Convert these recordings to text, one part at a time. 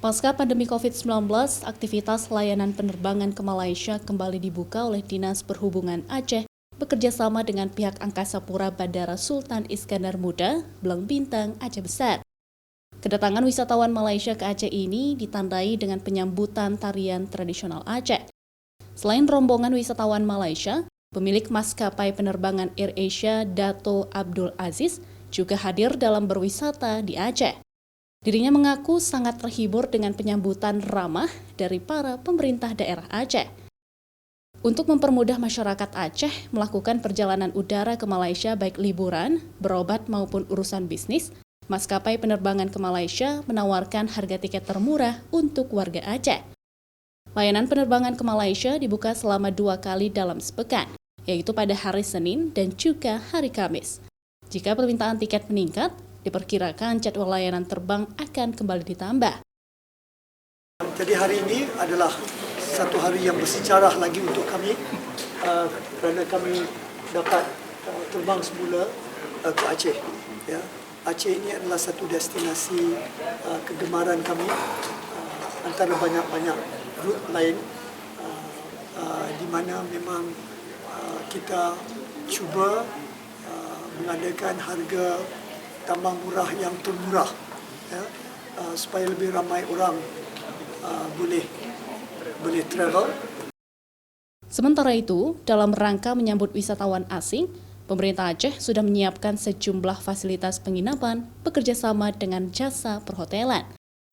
Pasca pandemi COVID-19, aktivitas layanan penerbangan ke Malaysia kembali dibuka oleh Dinas Perhubungan Aceh bekerja sama dengan pihak Angkasa Pura Bandara Sultan Iskandar Muda, Blang Bintang, Aceh Besar. Kedatangan wisatawan Malaysia ke Aceh ini ditandai dengan penyambutan tarian tradisional Aceh. Selain rombongan wisatawan Malaysia, pemilik maskapai penerbangan AirAsia Dato Abdul Aziz juga hadir dalam berwisata di Aceh. Dirinya mengaku sangat terhibur dengan penyambutan ramah dari para pemerintah daerah Aceh. Untuk mempermudah masyarakat Aceh melakukan perjalanan udara ke Malaysia baik liburan, berobat maupun urusan bisnis, maskapai penerbangan ke Malaysia menawarkan harga tiket termurah untuk warga Aceh. Layanan penerbangan ke Malaysia dibuka selama 2 kali dalam sepekan, yaitu pada hari Senin dan juga hari Kamis. Jika permintaan tiket meningkat, diperkirakan jadwal layanan terbang akan kembali ditambah. Jadi hari ini adalah satu hari yang bersejarah lagi untuk kami kerana kami dapat terbang semula ke Aceh. Ya. Aceh ini adalah satu destinasi kegemaran kami antara banyak-banyak rute lain di mana memang kita cuba mengadakan harga tambang murah yang termurah, ya, supaya lebih ramai orang boleh travel. Sementara itu, dalam rangka menyambut wisatawan asing, pemerintah Aceh sudah menyiapkan sejumlah fasilitas penginapan bekerjasama dengan jasa perhotelan.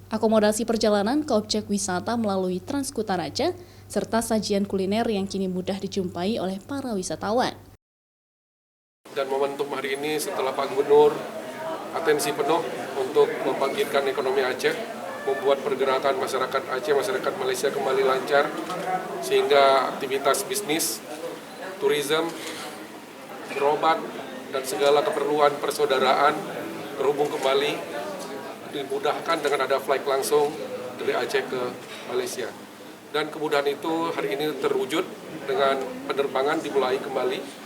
Akomodasi perjalanan ke objek wisata melalui Transkuta Raja, serta sajian kuliner yang kini mudah dijumpai oleh para wisatawan. Dan momentum hari ini setelah Pak Gubernur atensi penuh untuk membangkitkan ekonomi Aceh, membuat pergerakan masyarakat Aceh, masyarakat Malaysia kembali lancar, sehingga aktivitas bisnis, turisme, berobat, dan segala keperluan persaudaraan terhubung kembali, dimudahkan dengan ada flight langsung dari Aceh ke Malaysia. Dan kemudahan itu hari ini terwujud dengan penerbangan dimulai kembali.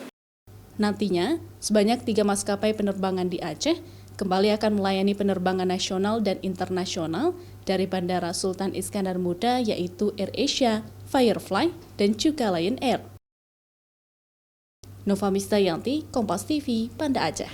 Nantinya, sebanyak 3 maskapai penerbangan di Aceh kembali akan melayani penerbangan nasional dan internasional dari Bandara Sultan Iskandar Muda, yaitu AirAsia, Firefly, dan juga Lion Air. Nova Mistayanti, Kompas TV, Banda Aceh.